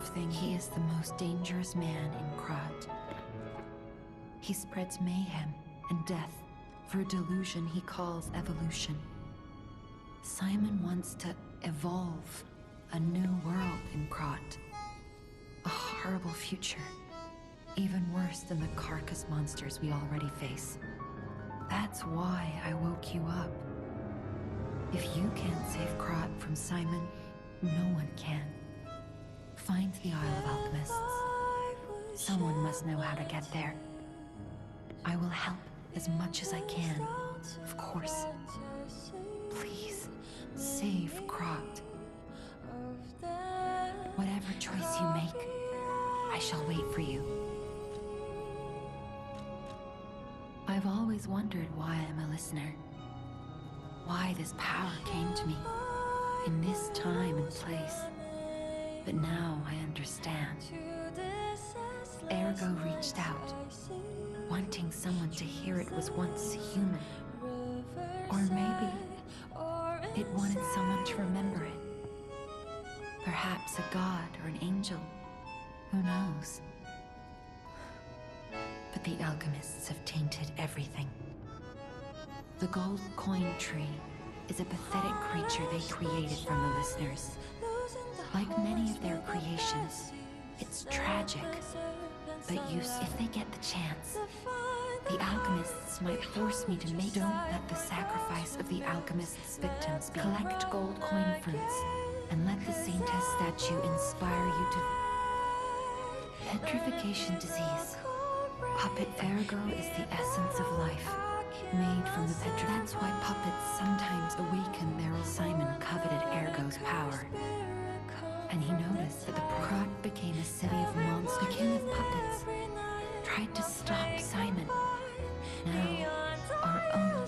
thing. He is the most dangerous man in Krat. He spreads mayhem and death for a delusion he calls evolution. Simon wants to evolve a new world in Krat. A horrible future. Even worse than the carcass monsters we already face. That's why I woke you up. If you can't save Krat from Simon, no one can. Find the Isle of Alchemists. Someone must know how to get there. I will help as much as I can, of course. Please, save Krat. Whatever choice you make, I shall wait for you. I've always wondered why I'm a listener. Why this power came to me, in this time and place. But now I understand. Ergo reached out, wanting someone to hear it was once human. Or maybe it wanted someone to remember it. Perhaps a god or an angel. Who knows? But the alchemists have tainted everything. The gold coin tree is a pathetic creature they created from the listeners. Like many of their creations, it's tragic, but if they get the chance, the alchemists might force me to make. Don't let the sacrifice of the alchemists' victims be. Collect gold coin fruits, and let the saintess statue inspire you to. Petrification disease. Puppet ergo is the essence of life, made from the That's why puppets sometimes awaken their old. Simon coveted Ergo's power, and he noticed that the Krat became a city of monsters. The king of puppets tried to stop Simon. Now, our own.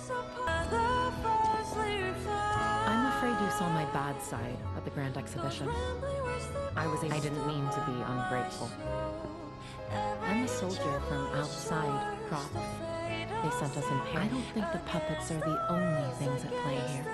I'm afraid you saw my bad side at the Grand Exhibition. I didn't mean to be ungrateful. I'm a soldier from outside Krat. They sent us in pairs. I don't think the puppets are the only things at play here.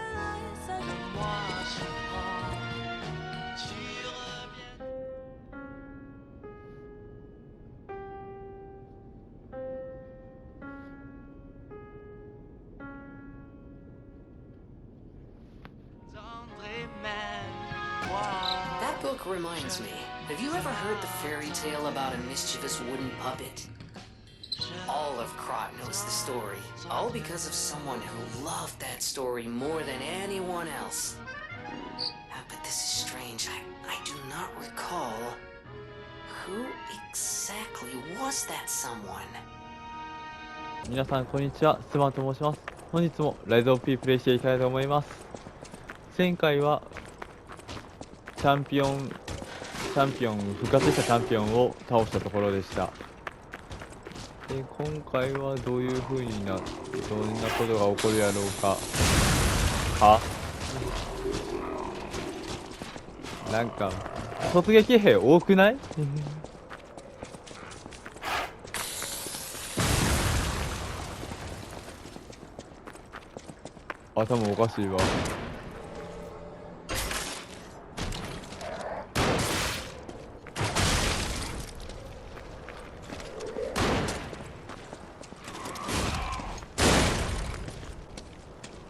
That book reminds me. Have you ever heard the fairy tale about a mischievous wooden puppet? All of Krat knows the story, all because of someone who loved that story more than anyone else. But this is strange. I do not recall. Who exactly was that someone? 皆さんこんにちは、スマと申します。本日もライズオブ P プレイしていきたいと思います。前回はチャンピオン復活したチャンピオンを倒したところでした。で今回はどういう風にどんなことが起こるやろうか。なんか突撃兵多くない？頭おかしいわ。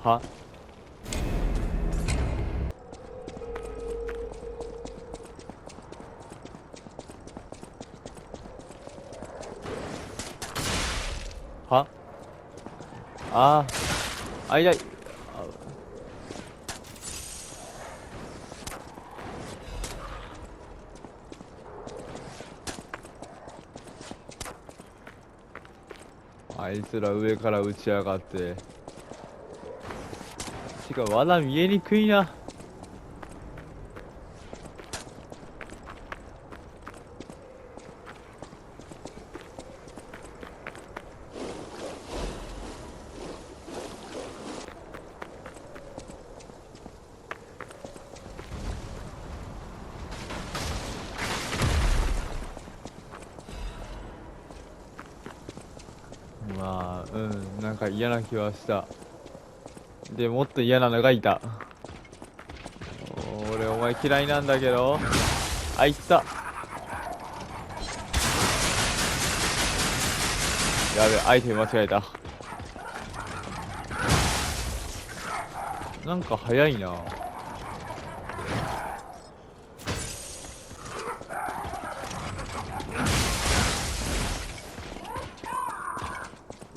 は？は？ああ、あいだい。あいつら上から打ち上がって。てか罠見えにくいな。まあなんか嫌な気はした。でもっと嫌なのがいた。俺お前嫌いなんだけど。あいった。やべ、アイテム間違えた。なんか早いな。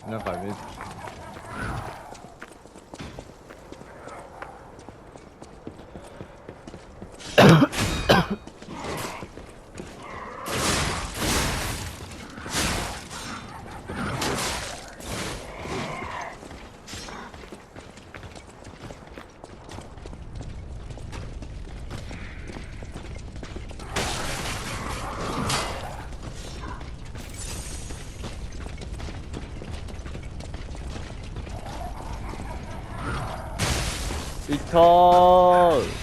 なんかいったー。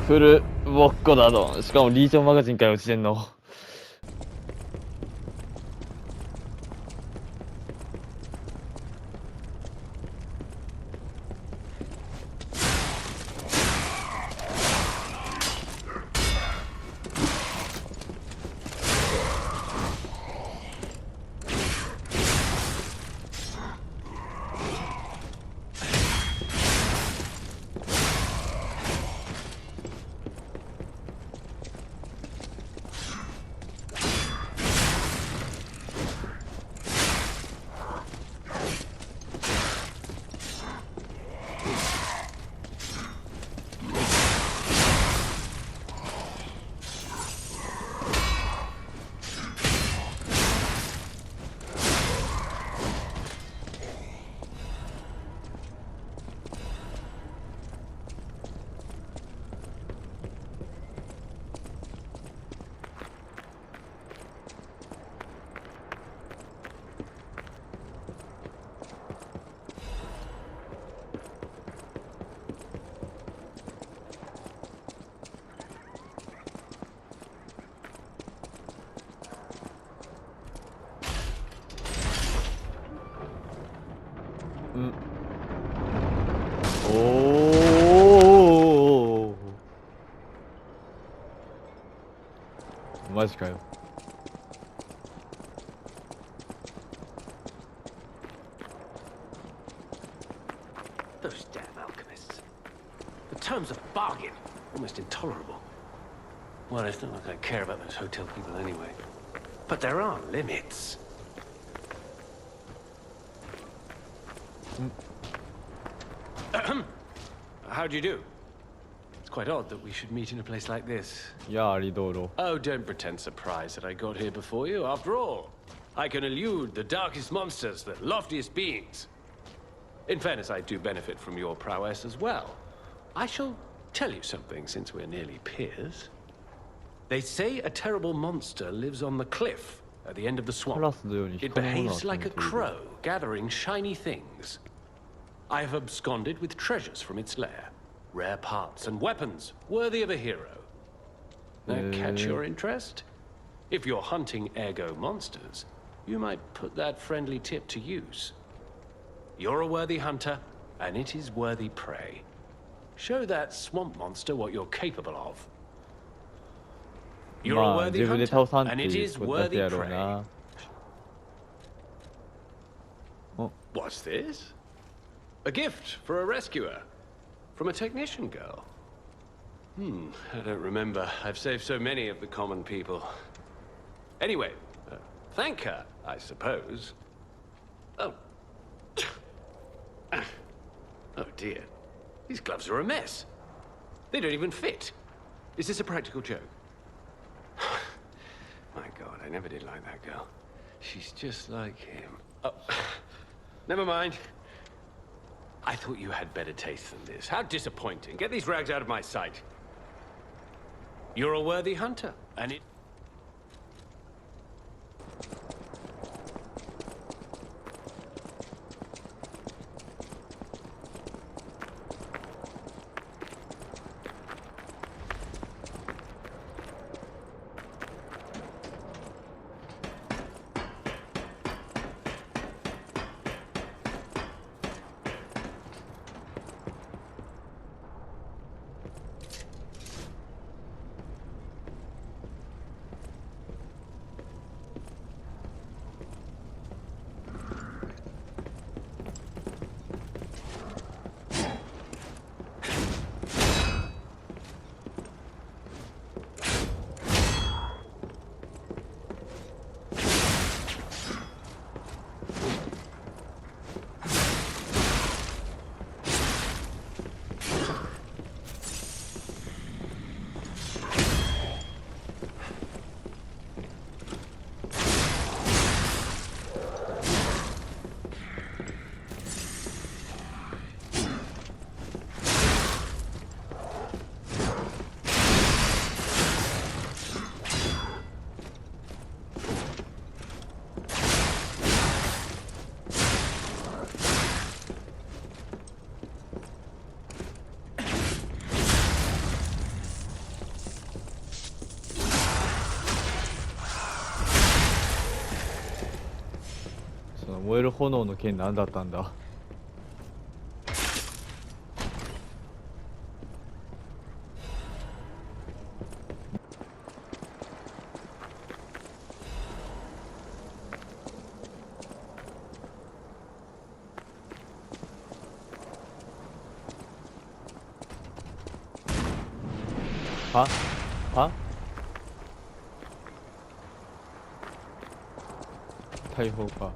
フルボッコだぞ。しかもリージョンマガジンから落ちてんの。うん。おー。マジかよ。Those damn alchemists. The terms of bargain. Almost intolerable. Well, it's not like I care about those hotel people anyway. But there are limits. How do you do? It's quite odd that we should meet in a place like this. やありどうろ。 Oh, don't pretend surprised that I got here before you. After all, I can elude the darkest monsters, the loftiest beings. In fairness, I do benefit from your prowess as well. I shall tell you something since we're nearly peers. They say a terrible monster lives on the cliff at the end of the カ swamp. ラスのように It 人のものを behaves 集め like て a いる。 crow, gathering shiny things. I have absconded with treasures from its lair. Rare parts and weapons, worthy of a hero. That catch your interest? If you're hunting ergo monsters, you might put that friendly tip to use. You're a worthy hunter, and it is worthy prey. Show that swamp monster what you're capable of. You're ま a あ worthy 自分で hunter, 倒さんって and it いう is ことだけ worthy やろう prey. な。お、 What's this? A gift for a rescuer. From a technician girl. I don't remember. I've saved so many of the common people. Anyway, thank her, I suppose. Oh. Oh dear. These gloves are a mess. They don't even fit. Is this a practical joke? My God, I never did like that girl. She's just like him. Oh, never mind. I thought you had better taste than this. How disappointing. Get these rags out of my sight. You're a worthy hunter, and it... その燃える炎の剣何だったんだ。は大砲か。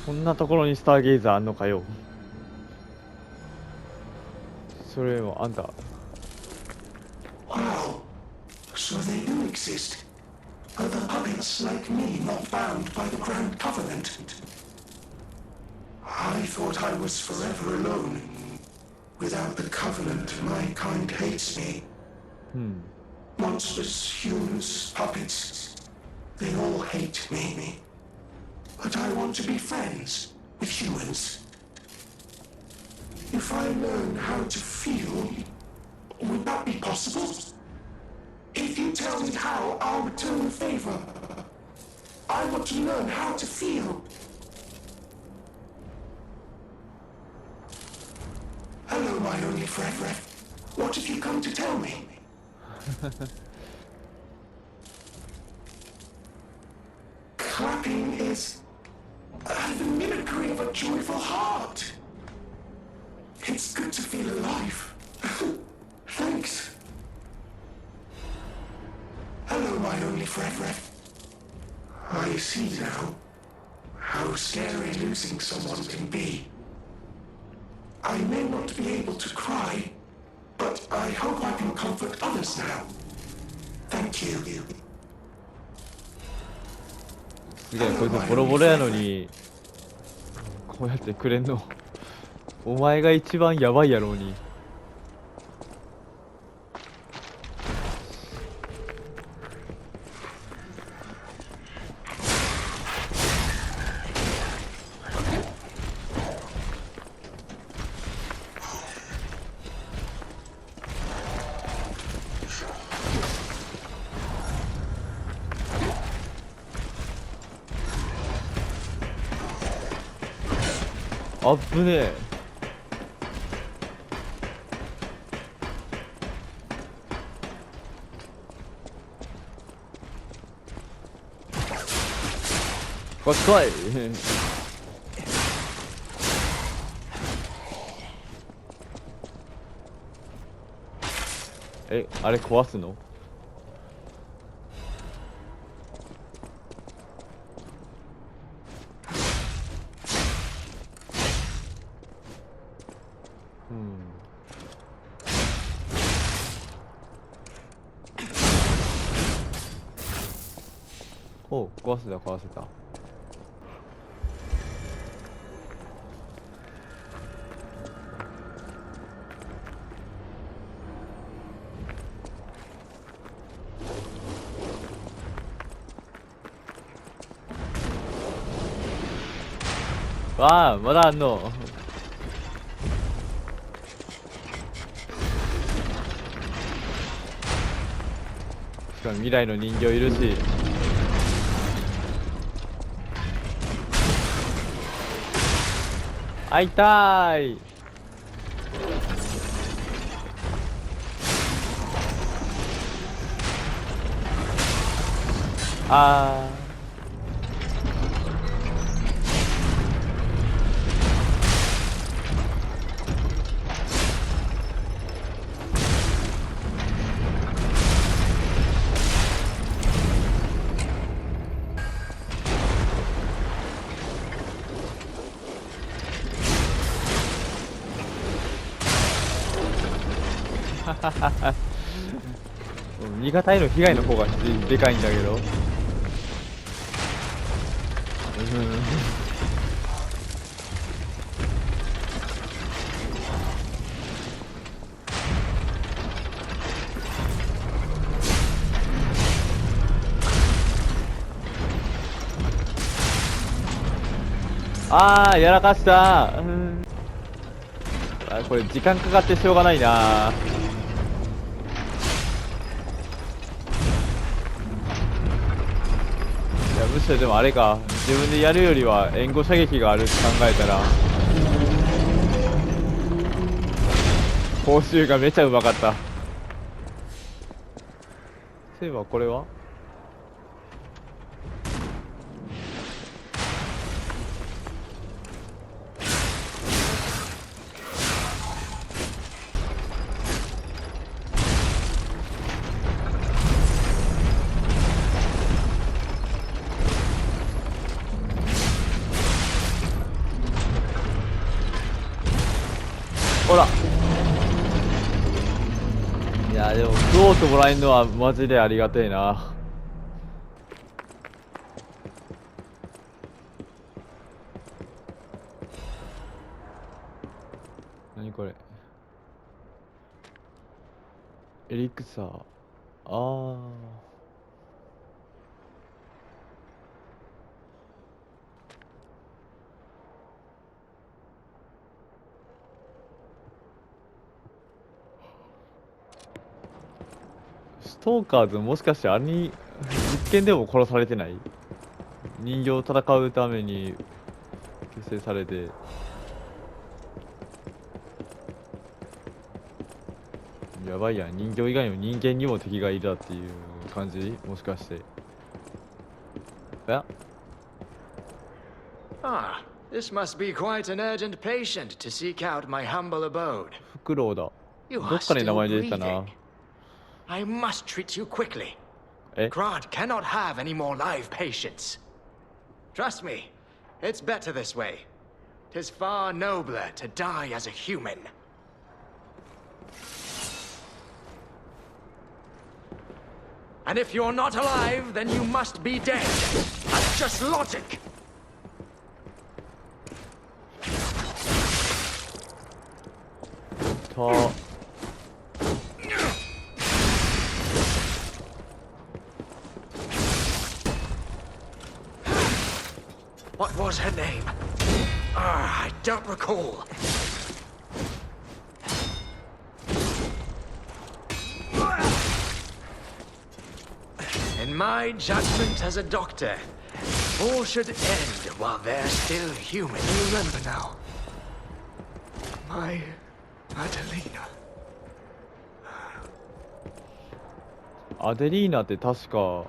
こんなところにスターゲイザーあんのかよ。それもあんた。Wow, so they do exist. Other puppets like me not bound by the Grand Covenant. I thought I was forever alone. Without the Covenant, my kind hates me. Monsters, humans, puppets, they all hate me. But I want to be friends with humans. If I learn how to feel, would that be possible? If you tell me how, I'll return the favor. I want to learn how to feel. Hello, my only friend. What have you come to tell me? Clapping is the mimicry of a joyful heart. It's good to feel alive. Thanks. Hello, my only friend. I see now how scary losing someone can be. I may not be able to cry, but I hope I can comfort others now. Thank you. すげえ、こいつボロボロやのにこうやってくれんの。お前が一番やばいやろうに。あっぶねえ。こっち来い。え、あれ壊すの？おう、壊せた壊せた。わあ、まだあんの。しかも未来の人形いるし。会いたい。あー。味方への被害の方がでかいんだけど。あー、やらかした。あ、これ時間かかってしょうがないな。いや、むしろでもあれか、自分でやるよりは援護射撃があるって考えたら報酬がめちゃうまかった。そういえばこれはほら。いや、でもフロートもらえるのはマジでありがてえな。何これ。エリクサー。あー。ストーカーズもしかしてあれに実験でも殺されてない？人形を戦うために結成されて。やばいやん、人形以外の人間にも敵がいたっていう感じ？もしかして。え？ Ah, This must be quite an urgent patient to seek out my humble abode. フクロウだ。 You ど are っかに名 still 前出てきたな。 breathing. I must treat you quickly. え Krod cannot have any more live patients. Trust me, it's better this way. 'Tis far nobler to die as a human. And if you're not alive, then you must be dead. That's just logic. と What was her name? I don't recall. In my judgment as a doctor, all should end while they're still human. I remember now. My Adelina. アデリーナって確か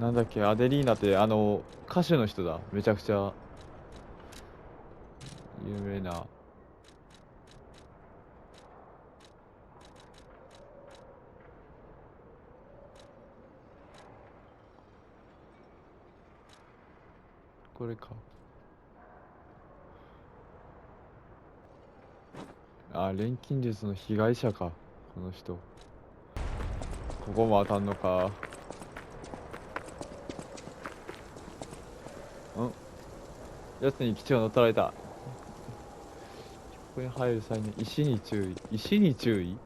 なんだっけ、アデリーナって歌手の人だ。めちゃくちゃ有名な。これか。あ、錬金術の被害者か、この人。ここも当たんのか。やつに基地を乗っ取られた。ここに入る際に石に注意。石に注意。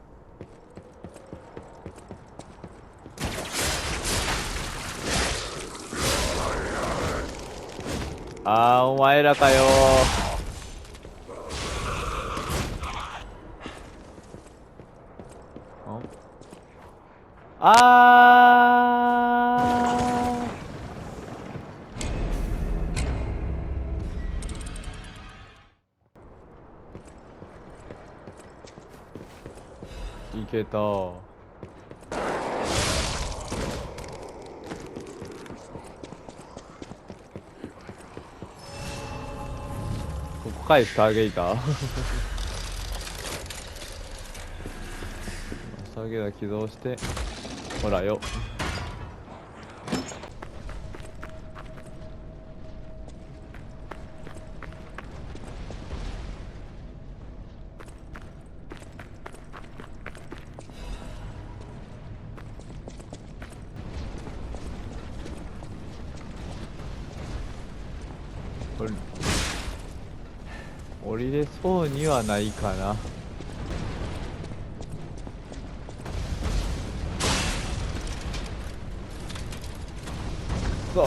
あー、お前らかよー。いけた。ここかいスターゲイタースターゲイター起動して、ほらよ。降りれそうにはないかな。そうお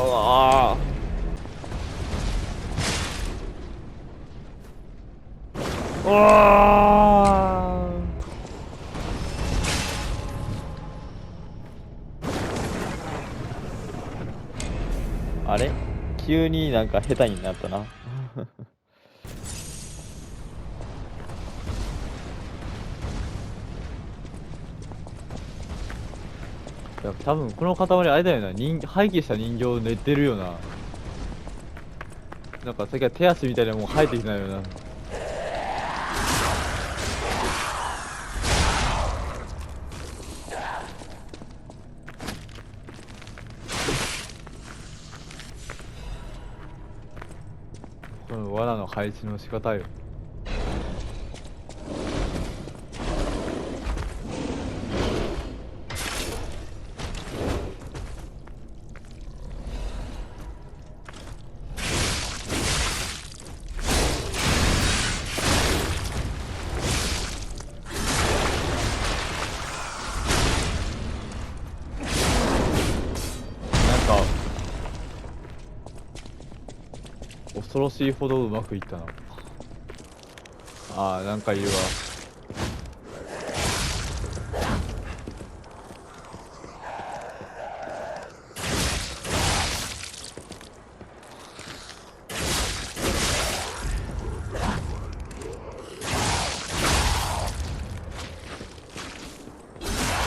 あれ急になんか下手になったな多分この塊あれだよな、廃棄した人形を寝てるよな。なんかさっきは手足みたいなもん生えてきたよな。この罠の配置の仕方よ。恐ろしいほどうまくいったな。ああ、なんかいるわ。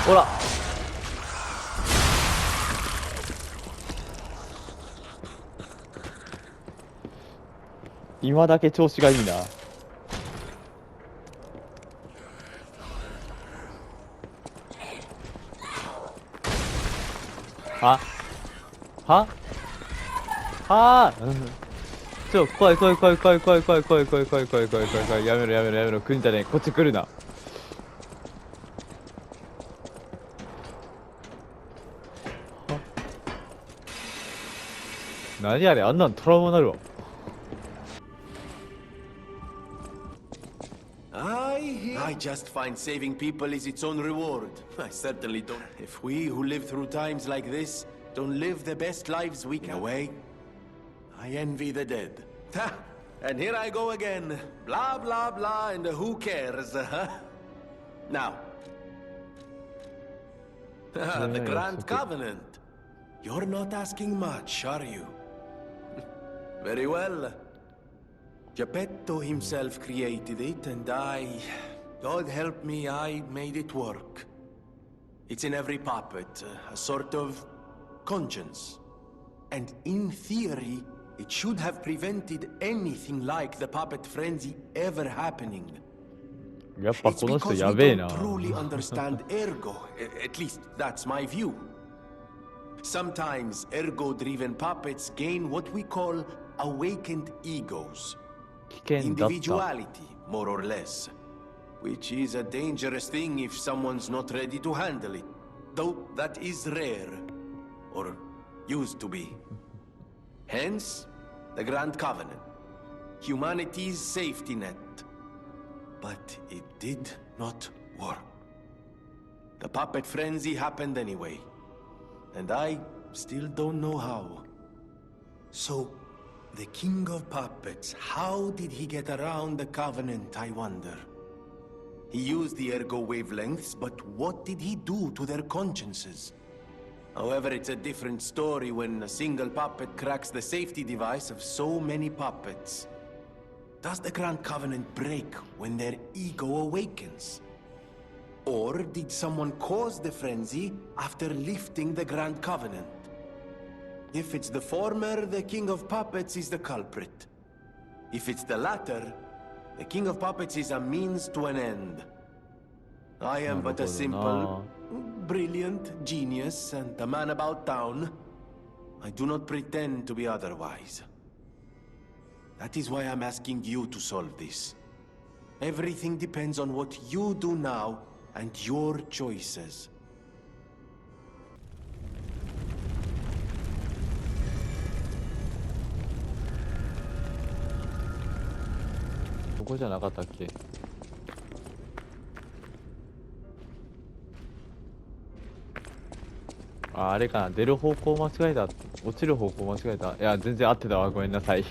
ほら今だけ調子がいいな。はははあ、怖い怖い怖い怖い怖い怖い怖い怖い怖い怖い怖い怖い怖い、やめろやめろやめろ、来んじゃねえ、こっち来るな。何あれ、あんなんトラウマになるわ。I just find saving people is its own reward. I certainly don't. If we who live through times like this don't live the best lives we can. In a way, I envy the dead. Ha! And here I go again. Blah, blah, blah, and who cares, huh? Now. The Grand Covenant. You're not asking much, are you? Very well. Geppetto himself created it, and God help me, I made it work. It's in every puppet, a sort of conscience. And in theory, it should have prevented anything like the puppet frenzy ever happening. やっぱ It's この人 because や we べえ don't な。 truly understand ergo. At least, that's my view. Sometimes ergo-driven puppets gain what we call awakened egos. 危険だった。 Individuality, more or less. Which is a dangerous thing if someone's not ready to handle it. Though that is rare. Or used to be. Hence, the Grand Covenant. Humanity's safety net. But it did not work. The puppet frenzy happened anyway. And I still don't know how. So, the King of Puppets, how did he get around the Covenant, I wonder? He used the ergo wavelengths, but what did he do to their consciences? However, it's a different story when a single puppet cracks the safety device of so many puppets. Does the Grand Covenant break when their ego awakens? Or did someone cause the frenzy after lifting the Grand Covenant? If it's the former, the King of Puppets is the culprit. If it's the latter, the King of Puppets is a means to an end. I am but a simple, brilliant genius and a man about town. I do not pretend to be otherwise. That is why I'm asking you to solve this. Everything depends on what you do now and your choices. ここじゃなかったっけ？あ、あれかな、出る方向間違えた、落ちる方向間違えた。いや、全然合ってたわ、ごめんなさい。じ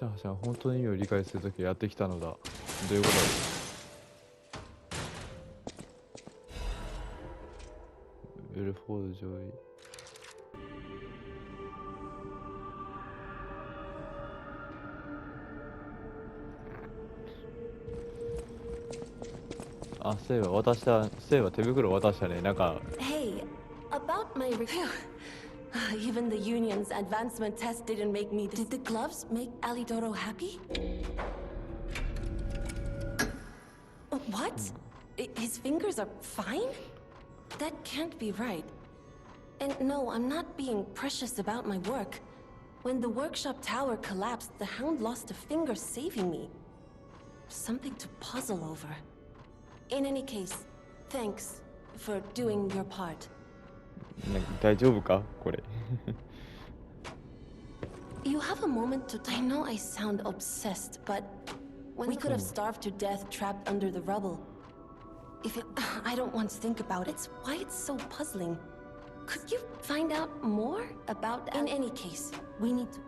ゃあ本当の意味を理解するときやってきたのだ。どういうことだ？ウルフォード上位。あ、そういえば渡した、そういえば手袋渡したね。なんか Hey, about my even the union's advancement test didn't make me Did the gloves make Alidoro happy? What? His fingers are fine? That can't be right. And no, I'm not being precious about my work. When the workshop tower collapsed, the Hound lost a finger saving me. Something to puzzle over. In any case, thanks for doing your part. 大丈夫かこれ。You have a moment to I know I sound obsessed, but when we could have starved to death trapped under the rubble. If it I don't want to think about it. It's why it's so puzzling. Could you find out more about In any case, we need to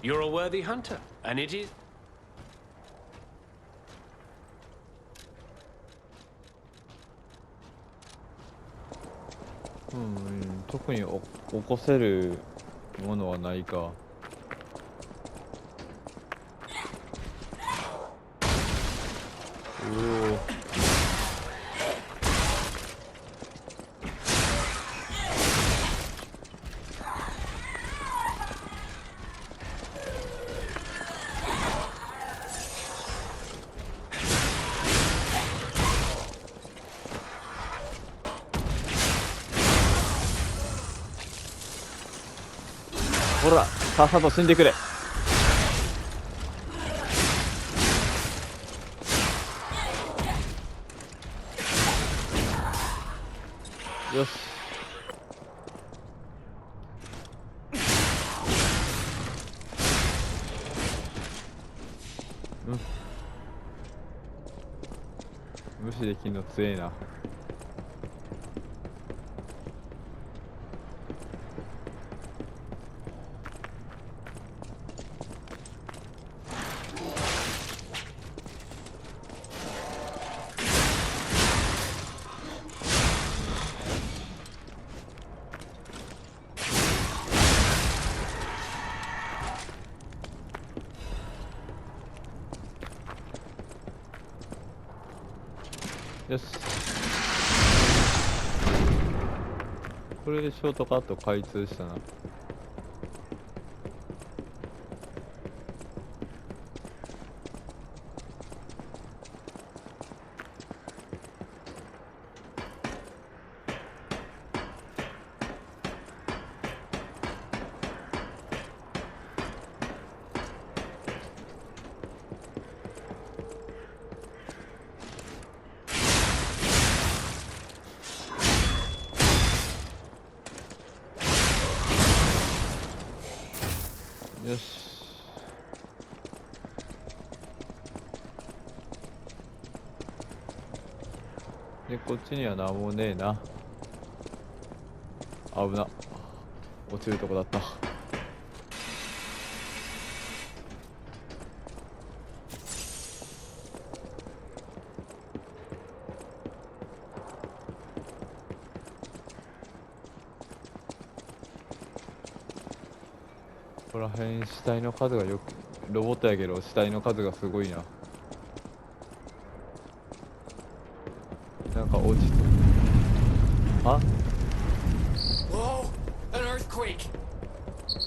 You're a worthy hunter, and it is... 特に起こせるものはないか。おお。ほら、さっさと死んでくれ。よし。無視できんの強えな。よし。これでショートカット開通したな。よし。で、こっちには何もねえな。危な。落ちるとこだった。ここら辺死体の数がよく、ロボットやけど死体の数がすごいな。なんか落ちて、あ、 Whoa! An earthquake!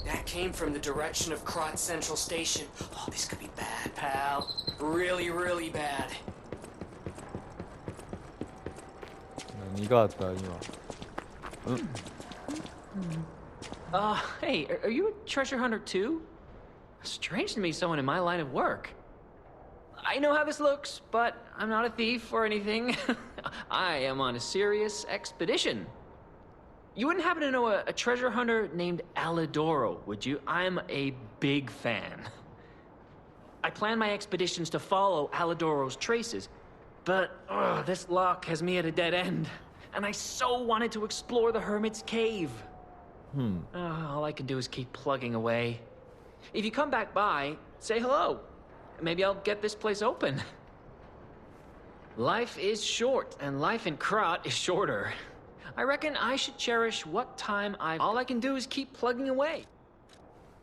That came from the direction of Krot Central Station. Oh, this could be bad, pal. Really, really bad. 何があった今。Hey, are you a treasure hunter too? Strange to me, someone in my line of work. I know how this looks, but I'm not a thief or anything. I am on a serious expedition. You wouldn't happen to know a treasure hunter named Alidoro, would you? I'm a big fan. I plan my expeditions to follow Alidoro's traces, but this lock has me at a dead end, and I so wanted to explore the Hermit's Cave. All I can do is keep plugging away. If you come back by, say hello. Maybe I'll get this place open. Life is short, and life in Krot is shorter. I reckon I should cherish what time all I can do is keep plugging away.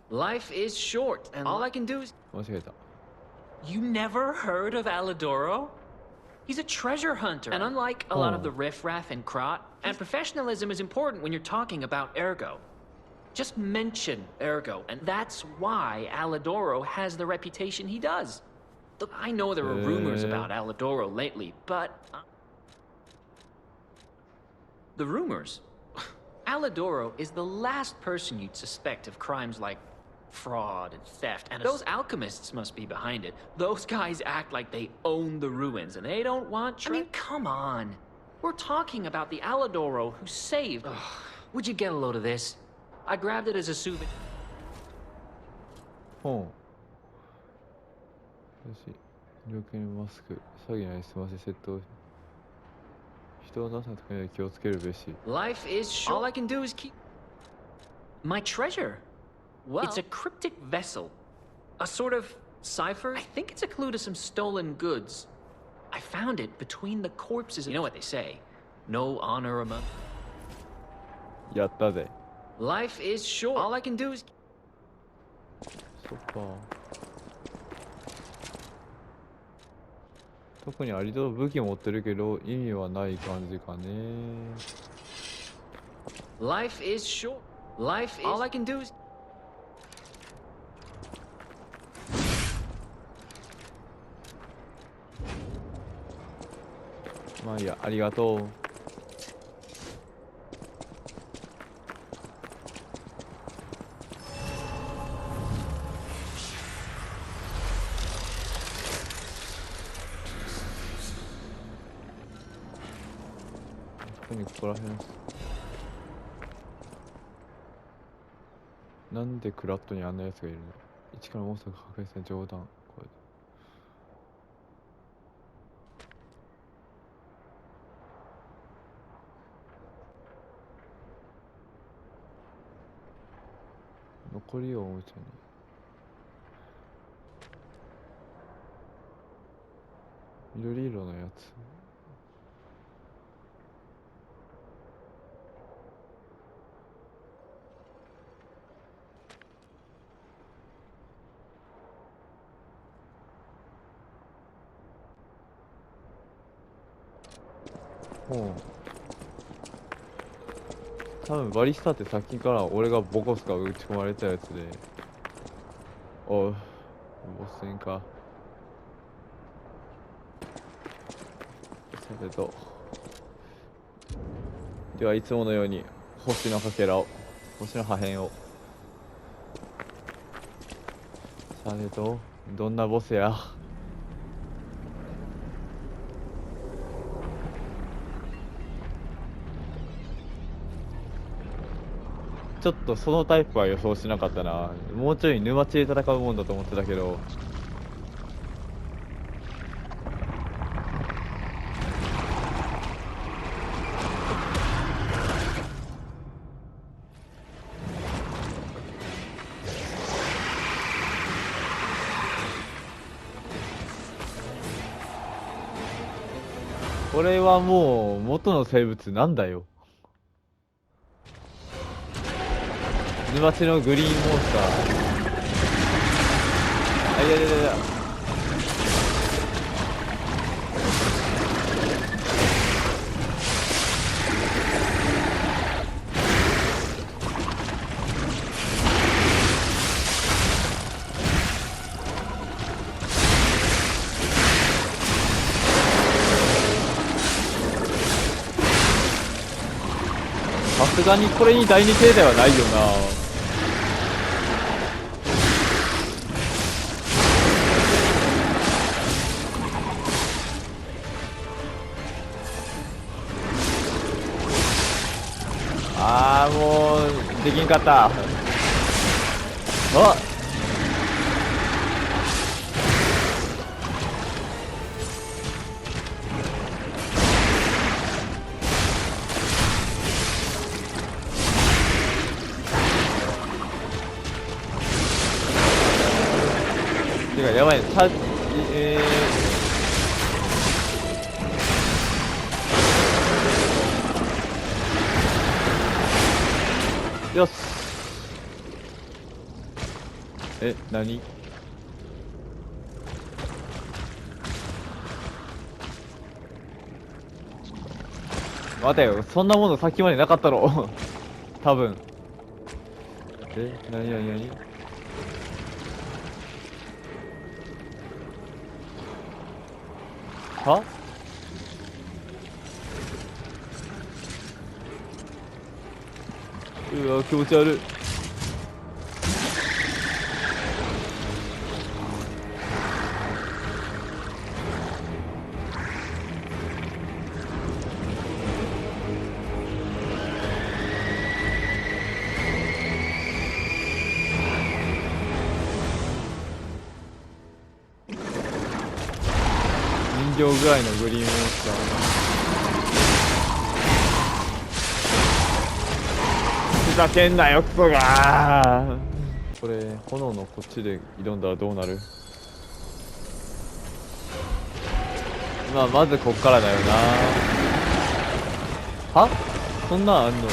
Life is short, and all I can do is... 間違えた。 You never heard of Alidoro? He's a treasure hunter, and unlike a lot of the riffraff in Krot, and professionalism is important when you're talking about Ergo. Just mention Ergo, and that's why Alidoro has the reputation he does. Look, I know there are rumors about Alidoro lately, but... The rumors? Alidoro is the last person you'd suspect of crimes like fraud and theft, and those alchemists must be behind it. Those guys act like they own the ruins, and they don't want... I mean, come on. We're talking about the Alidoro who saved... Would you get a load of this? I grabbed it as a souvenir. ほう。よし。猟犬マスク。詐欺なりすませ窃盗。人を出すときには気をつけるべし。Life is short. All I can do is keep... My treasure? Well, it's a cryptic vessel. A sort of cipher? I think it's a clue to some stolen goods. I found it between the corpses. You know what they say. No honor among... やったぜ。 Life is short. All I can do is. そっか。特にありと武器持ってるけど意味はない感じかね。 Life is short. Life is. All I can do is. まあいいや、ありがとう。特にここら辺。なんでクラットにあんなやつがいるの？一からモンスターが破壊した冗談。これ残りをおもちゃに。緑色のやつ。もう多分バリスタってさっきから俺がボコスか打ち込まれたやつで、おうボス戦か。さてと、ではいつものように星のかけらを、星の破片を。さてと、どんなボスや。ちょっとそのタイプは予想しなかったな。もうちょい沼地で戦うもんだと思ってたけど。これはもう元の生物なんだよ。沼地のグリーンモンスター。あ、いやいやいやいや。さすがにこれに第二形態はないよな。あーもうできんかった。あてかやばいね。よし。何？待てよ、そんなものさっきまでなかったろ。多分。何？は？うわ気持ち悪い。人形ぐらいのグリーンモンスター。ふざけんなよクソが。これ炎のこっちで挑んだらどうなる？まあまずこっからだよな。は？そんなんあんの？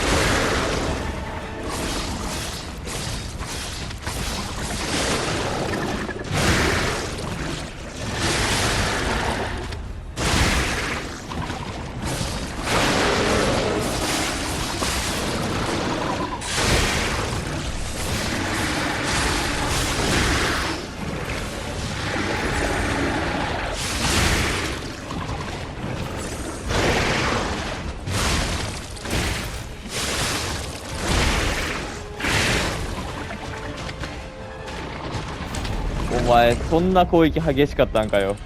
前そんな攻撃激しかったんかよ。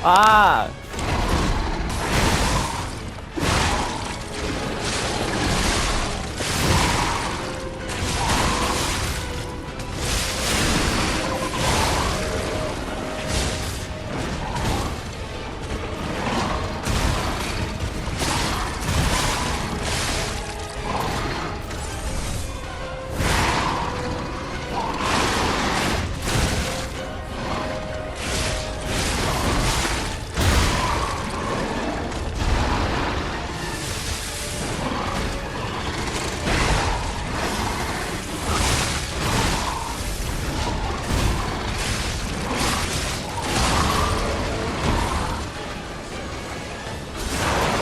ああ。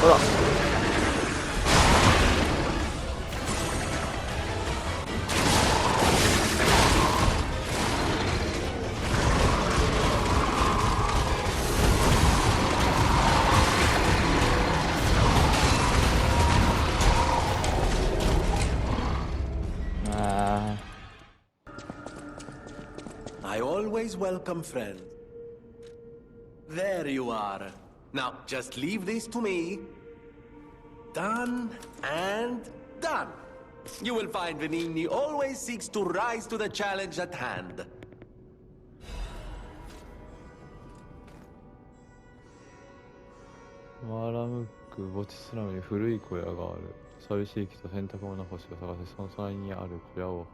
ほら。I always welcome friends. There you are. Now, just leave this to me. Done and done. You will find Venigni always seeks to rise to the challenge at hand. マーラムック墓地スラムに古い小屋がある。寂しい木と洗濯物干しを探せ、その隣にある小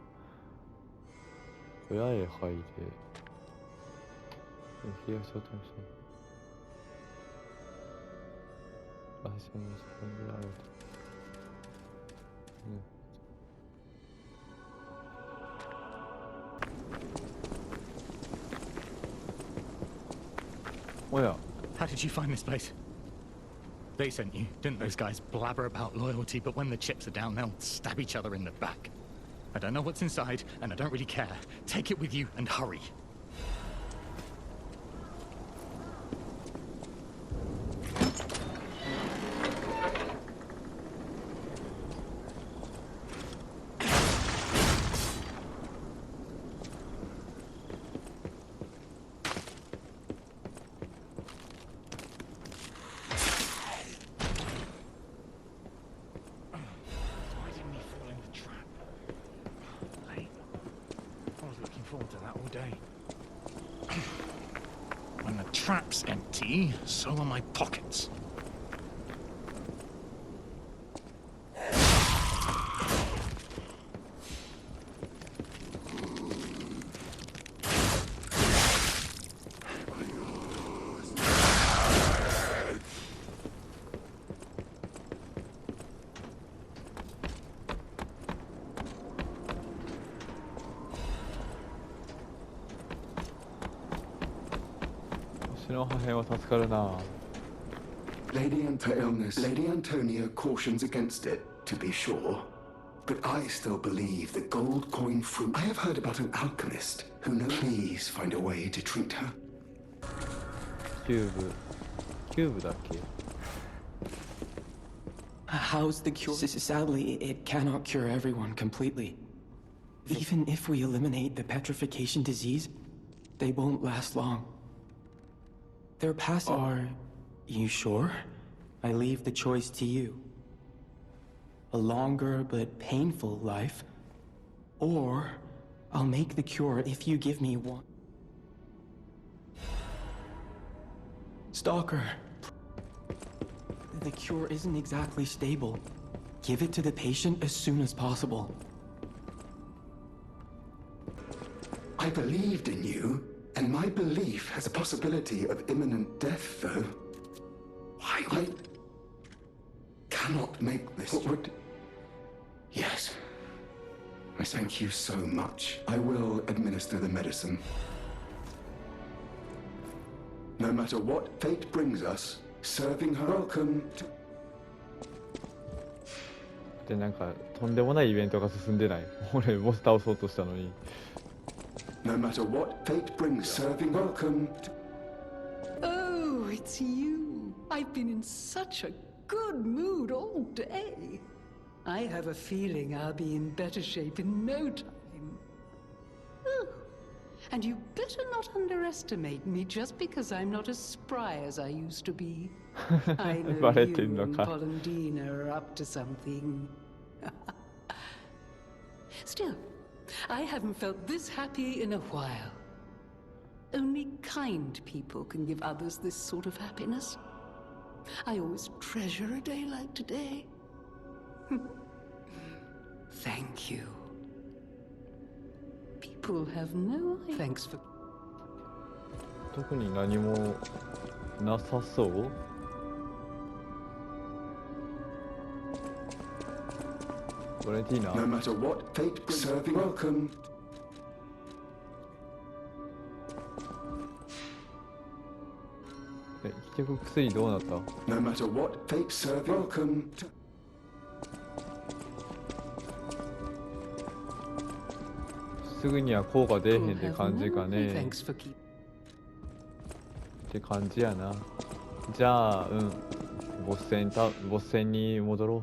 屋へ入れ。冷やしを試した。場所に仕込んであると。おや。 How did you find this place? They sent you, didn't those guys blabber about loyalty, but when the chips are down, they'll stab each other in the back. I don't know what's inside, and I don't really care. Take it with you and hurry. When the trap's empty, so are my pockets. Lady Antonia cautions against it, to be sure. But I still believe the gold coin fruit. I have heard about an alchemist who knows. Please find a way to treat her. キューブだっけ。How's the cure? Sadly, it cannot cure everyone completely. Even if we eliminate the petrification disease, they won't last long. Their past are... You sure? I leave the choice to you. A longer but painful life, or I'll make the cure if you give me one. Stalker, the cure isn't exactly stable. Give it to the patient as soon as possible. I believed in you, and my belief has a possibility of imminent death, though. I cannot make this. What would... Yes. I thank you so much. I will administer the medicine. No matter what fate brings us, serving her welcome to... で、なんかとんでもないイベントが進んでない。俺ボス倒そうとしたのに。No matter what fate brings, serving welcome to... Oh, it's you. I've been in such a good mood all day. I have a feeling I'll be in better shape in no time. Oh, and you better not underestimate me just because I'm not as spry as I used to be. I know you and Polendina are up to something. Still, I haven't felt this happy in a while. Only kind people can give others this sort of happiness. I always treasure a day like today. Thank you. People have no idea. Thanks for... 特に何もなさそう。バレンティーナ。 No matter what fate brings, serving welcome. 結局薬どうなった？ No matter what fate, serving welcome to... すぐには効果出えへんって感じかね。って感じやな。じゃあボス戦に戻ろう。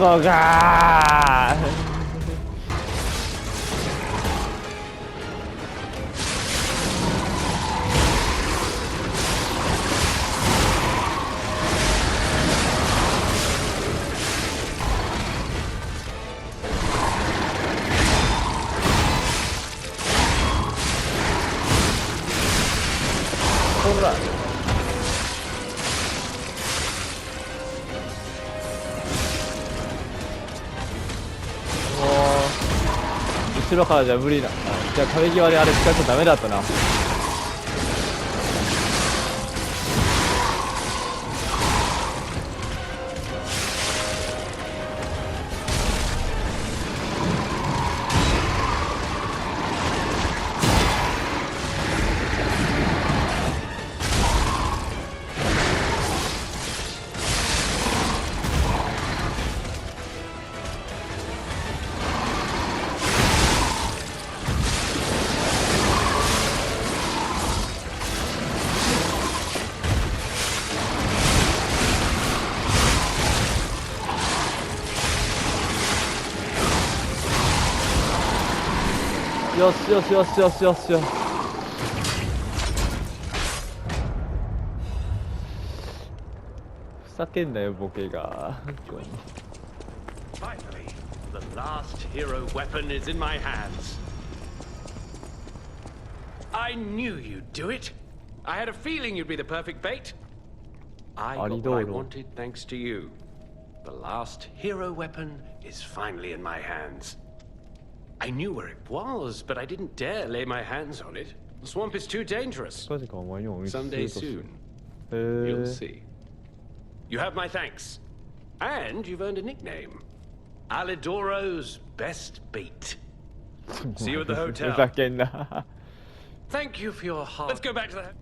そうかー。ほら。後ろからじゃ無理だ。じゃあ壁際であれ使っちゃダメだったな。よしよしよしよしよしよし。ふざけんなよボケが。Finally, the last hero weapon is in my hands. I knew you'd do it. I had a feeling you'd be the perfect bait. I got what I wanted thanks to you. The last hero weapon is finally in my hands. I knew where it was, but I didn't dare lay my hands on it. The swamp is too dangerous. Someday soon, you'll see. You have my thanks. And you've earned a nickname. Alidoro's best bait. See you at the hotel. Thank you for your heart. Let's go back to the...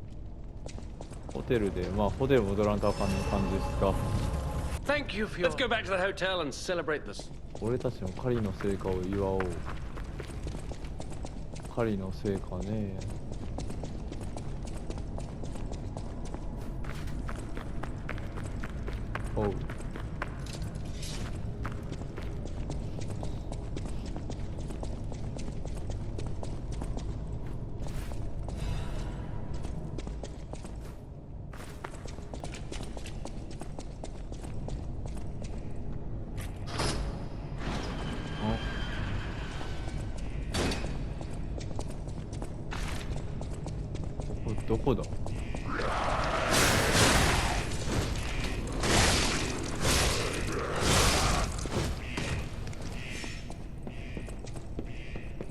ホテルで、まあホテル戻らんとあかん感じですか。Thank you for your... Let's go back to the hotel and celebrate this. 俺たちの狩りの成果を祝おう。狩りの成果ね。おう。どこだ？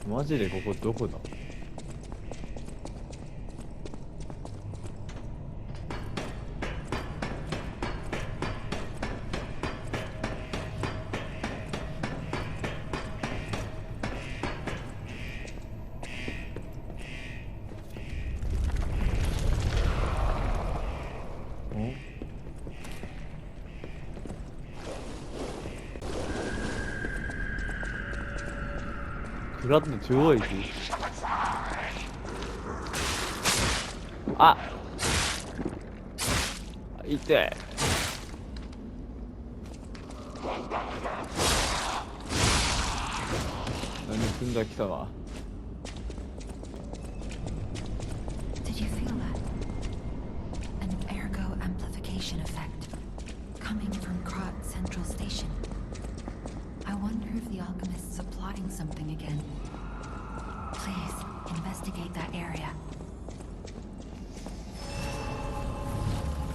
マジでここどこだ？クラッド中央駅。あ、いて。何すんだ貴様。Did you feel that? An ergo amplification effect coming from Krat Central Station. I wonder if the alchemists are plotting something again. Please, investigate that area.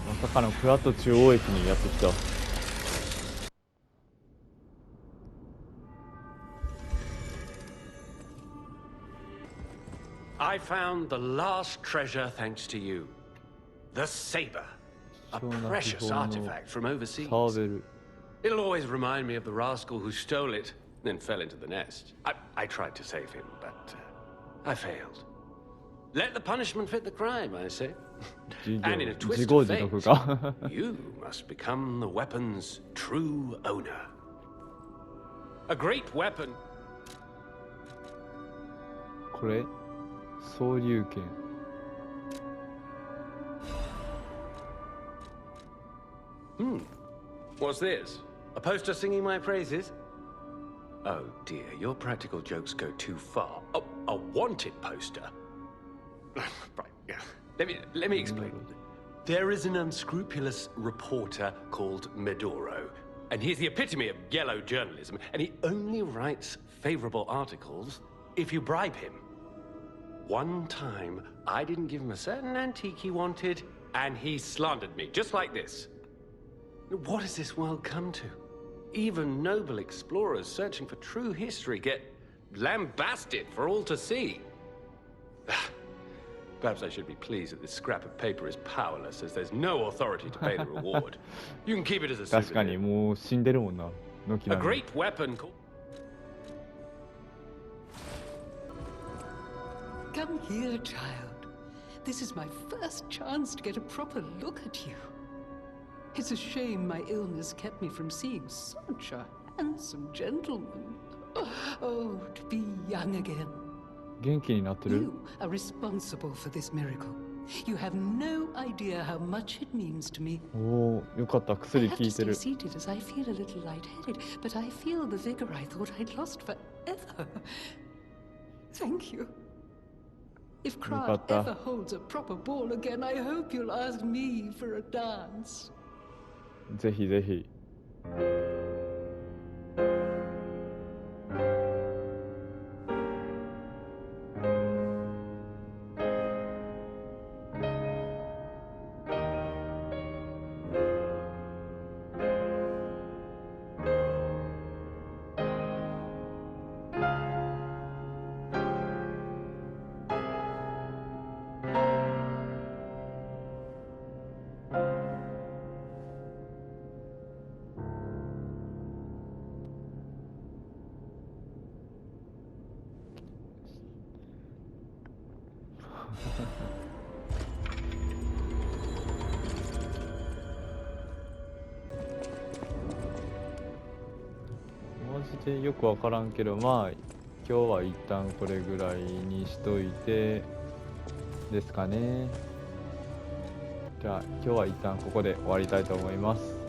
まさかのクラッド中央駅にやってきた。I found the last treasure thanks to you. The saber. A precious artifact from overseas. It'll always remind me of the rascal who stole it, then fell into the nest. I tried to save him, but I failed. Let the punishment fit the crime, I say. And in a twist of fate, you must become the weapon's true owner. A great weapon. これ、総流券。What's this? A poster singing my praises? Oh dear, your practical jokes go too far. Oh, a wanted poster? Right, yeah. Let me explain. There is an unscrupulous reporter called Medoro, and he's the epitome of yellow journalism, and he only writes favorable articles if you bribe him. One time, I didn't give him a certain antique he wanted, and he slandered me, just like this. What has this world come to? Even noble explorers searching for true history get lambasted for all to see. Perhaps I should be pleased that this scrap of paper is powerless, as there's no authority to pay the reward. You can keep it as a souvenir. 確かにもう死んでるもんな。軒並み。 A great weapon called... Come here, child. This is my first chance to get a proper look at you. It's a shame my illness kept me from seeing such a handsome gentleman. Oh, to be young again. 元気になってる? You are responsible for this miracle. You have no idea how much it means to me. おお、よかった。薬効いてる。 I have to stay seated as I feel a little lightheaded, but I feel the vigor I thought I'd lost forever. Thank you. If Krat ever holds a proper ball again, I hope you'll ask me for a dance. ぜひぜひ。でよくわからんけど、まあ今日は一旦これぐらいにしといてですかね。じゃあ今日は一旦ここで終わりたいと思います。